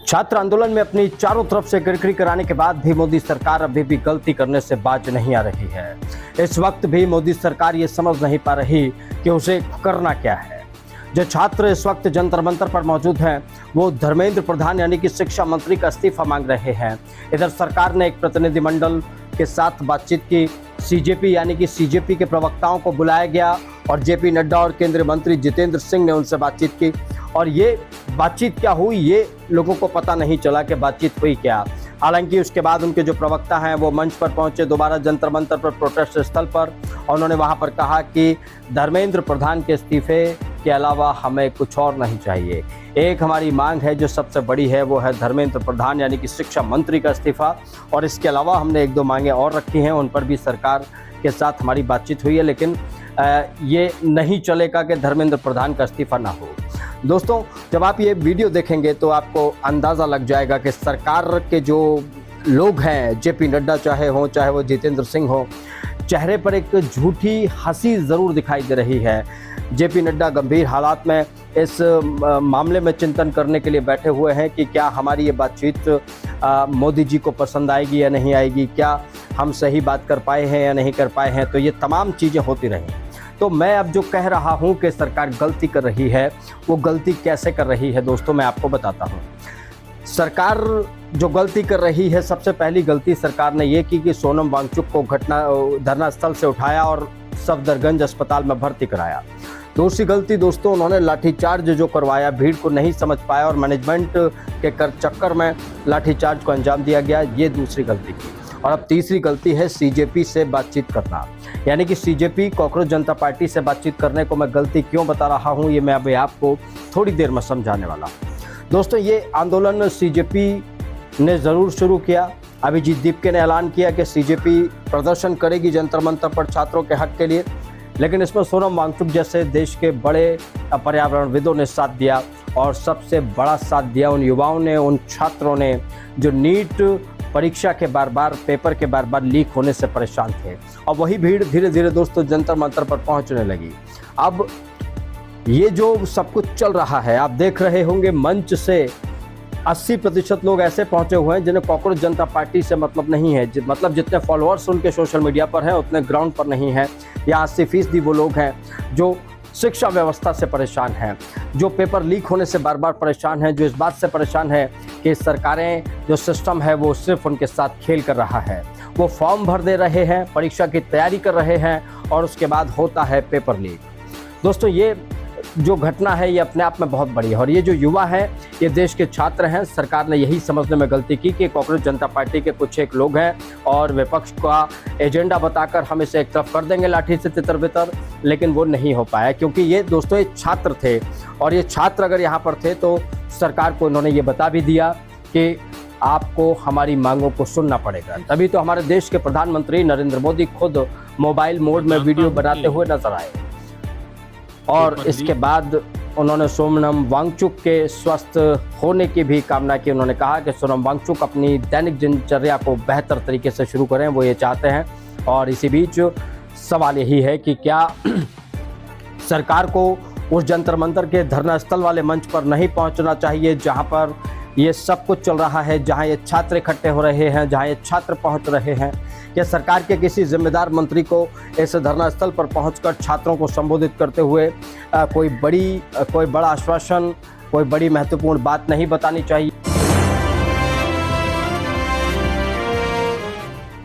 छात्र आंदोलन में अपनी चारों तरफ से गिरगिटी कराने के बाद भी मोदी सरकार अभी भी गलती करने से बाज नहीं आ रही है। इस वक्त भी मोदी सरकार ये समझ नहीं पा रही कि उसे करना क्या है। जो छात्र इस वक्त जंतर मंतर पर मौजूद हैं, वो धर्मेंद्र प्रधान यानी कि शिक्षा मंत्री का इस्तीफा मांग रहे हैं। इधर सरकार ने एक प्रतिनिधिमंडल के साथ बातचीत की। सीजेपी यानी कि सीजेपी के प्रवक्ताओं को बुलाया गया और जेपी नड्डा और केंद्रीय मंत्री जितेंद्र सिंह ने उनसे बातचीत की। और ये बातचीत क्या हुई, ये लोगों को पता नहीं चला कि बातचीत हुई क्या। हालांकि उसके बाद उनके जो प्रवक्ता हैं वो मंच पर पहुंचे दोबारा जंतर मंतर पर, प्रोटेस्ट स्थल पर, और उन्होंने वहां पर कहा कि धर्मेंद्र प्रधान के इस्तीफे के अलावा हमें कुछ और नहीं चाहिए। एक हमारी मांग है जो सबसे बड़ी है, वो है धर्मेंद्र प्रधान यानी कि शिक्षा मंत्री का इस्तीफा, और इसके अलावा हमने एक दो मांगे और रखी हैं, उन पर भी सरकार के साथ हमारी बातचीत हुई है, लेकिन ये नहीं चलेगा कि धर्मेंद्र प्रधान का इस्तीफा ना हो। दोस्तों, जब आप ये वीडियो देखेंगे तो आपको अंदाज़ा लग जाएगा कि सरकार के जो लोग हैं, जेपी नड्डा चाहे वो जितेंद्र सिंह हो, चेहरे पर एक झूठी हंसी ज़रूर दिखाई दे रही है। जेपी नड्डा गंभीर हालात में इस मामले में चिंतन करने के लिए बैठे हुए हैं कि क्या हमारी ये बातचीत मोदी जी को पसंद आएगी या नहीं आएगी, क्या हम सही बात कर पाए हैं या नहीं कर पाए हैं। तो ये तमाम चीज़ें होती रहीं। तो मैं अब जो कह रहा हूं कि सरकार गलती कर रही है, वो गलती कैसे कर रही है दोस्तों, मैं आपको बताता हूं। सरकार जो गलती कर रही है, सबसे पहली गलती सरकार ने ये की कि सोनम वांगचुक को धरना स्थल से उठाया और सफदरगंज अस्पताल में भर्ती कराया। दूसरी गलती दोस्तों, उन्होंने लाठीचार्ज जो करवाया, भीड़ को नहीं समझ पाया और मैनेजमेंट के चक्कर में लाठीचार्ज को अंजाम दिया गया, ये दूसरी गलती की। और अब तीसरी गलती है सीजेपी से बातचीत करना, यानी कि सीजेपी कॉकरोच जनता पार्टी से बातचीत करने को मैं गलती क्यों बता रहा हूं, ये मैं अभी आपको थोड़ी देर में समझाने वाला हूं। दोस्तों, ये आंदोलन सीजेपी ने ज़रूर शुरू किया। अभिजीत दीपके ने ऐलान किया कि सीजेपी प्रदर्शन करेगी जंतर मंतर पर छात्रों के हक के लिए, लेकिन इसमें सोनम वांगचुक जैसे देश के बड़े पर्यावरणविदों ने साथ दिया, और सबसे बड़ा साथ दिया उन युवाओं ने, उन छात्रों ने जो नीट परीक्षा के पेपर के बार बार लीक होने से परेशान थे। और वही भीड़ धीरे धीरे दोस्तों जंतर मंतर पर पहुंचने लगी। अब ये जो सब कुछ चल रहा है, आप देख रहे होंगे मंच से 80% लोग ऐसे पहुंचे हुए हैं जिन्हें कॉकरोच जनता पार्टी से मतलब नहीं है। मतलब जितने फॉलोअर्स उनके सोशल मीडिया पर हैं उतने ग्राउंड पर नहीं है। या 80% वो लोग हैं जो शिक्षा व्यवस्था से परेशान हैं, जो पेपर लीक होने से बार बार परेशान हैं, जो इस बात से परेशान है कि सरकारें जो सिस्टम है वो सिर्फ उनके साथ खेल कर रहा है। वो फॉर्म भर दे रहे हैं, परीक्षा की तैयारी कर रहे हैं, और उसके बाद होता है पेपर लीक। दोस्तों, ये जो घटना है ये अपने आप में बहुत बड़ी है, और ये जो युवा हैं, ये देश के छात्र हैं। सरकार ने यही समझने में गलती की कि कॉकरोच जनता पार्टी के कुछ एक लोग हैं और विपक्ष का एजेंडा बताकर हम इसे एक तरफ कर देंगे लाठी से तितर बितर, लेकिन वो नहीं हो पाया, क्योंकि ये दोस्तों ये छात्र थे, और ये छात्र अगर यहाँ पर थे तो सरकार को इन्होंने ये बता भी दिया कि आपको हमारी मांगों को सुनना पड़ेगा। तभी तो हमारे देश के प्रधानमंत्री नरेंद्र मोदी खुद मोबाइल मोड में वीडियो बनाते हुए नजर आए, और इसके बाद उन्होंने सोनम वांगचुक के स्वस्थ होने की भी कामना की। उन्होंने कहा कि सोनम वांगचुक अपनी दैनिक दिनचर्या को बेहतर तरीके से शुरू करें, वो ये चाहते हैं। और इसी बीच सवाल यही है कि क्या सरकार को उस जंतर मंतर के धरना स्थल वाले मंच पर नहीं पहुंचना चाहिए जहां पर ये सब कुछ चल रहा है, जहां ये छात्र इकट्ठे हो रहे हैं, जहां ये छात्र पहुंच रहे हैं। क्या सरकार के किसी जिम्मेदार मंत्री को इस धरना स्थल पर पहुंचकर छात्रों को संबोधित करते हुए कोई बड़ा आश्वासन, कोई बड़ी महत्वपूर्ण बात नहीं बतानी चाहिए?